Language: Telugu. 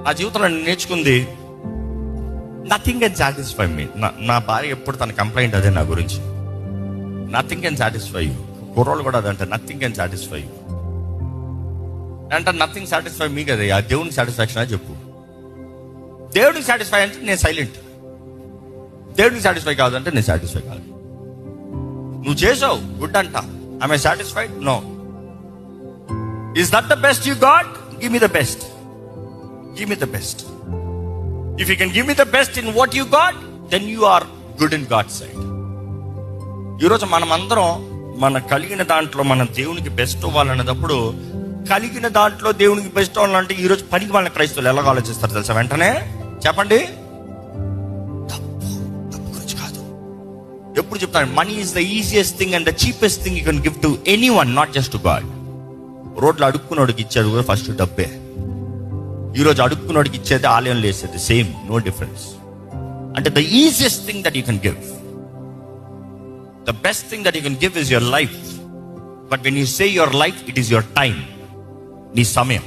ఆ జీవితంలో నేను నేర్చుకుంది, నథింగ్ కెన్ సాటిస్ఫై మీ. నా భార్య ఎప్పుడు తన కంప్లైంట్ అదే నా గురించి. Nothing can satisfy you. కుర్రోళ్ళు కూడా అదంటే నథింగ్ కెన్ సాటిస్ఫై యూ అంటే నథింగ్ సాటిస్ఫై మీ కదా, ఆ దేవునికి సాటిస్ఫాక్షన్ అని చెప్పు. దేవుడికి సాటిస్ఫై అంటే నేను సైలెంట్, దేవుడికి సాటిస్ఫై కాదంటే నేను సాటిస్ఫై కాదు. నువ్వు చేసావు గుడ్ అంట, I satisfied? No. Is that the best you got? Give me the best, give me the best. If you can give me the best in what you got, then you are good in God side. ఈరోజు మనం అందరం మన కలిగిన దాంట్లో మన దేవునికి బెస్ట్ అవ్వాలన్నప్పుడు, కలిగిన దాంట్లో దేవునికి బెస్ట్ అవ్వాలంటే ఈరోజు పనికి వాళ్ళ క్రైస్తవులు ఎలాగ ఆలోచిస్తారు తెలుసా? వెంటనే చెప్పండి, డబ్బు గురించి కాదు. ఎప్పుడు చెప్తాను, money is the easiest thing and the cheapest thing you can give to any one, not just to God. రోడ్లో అడుక్కున్నోడికి ఇచ్చేది కూడా ఫస్ట్ డబ్బే. ఈరోజు అడుక్కున్నోడికి ఇచ్చేది ఆలయంలో వేసేది సేమ్, నో డిఫరెన్స్. అంటే the easiest thing that you can give, the best thing that you can give is your life. But when you say your life, it is your time, నీ సమయం.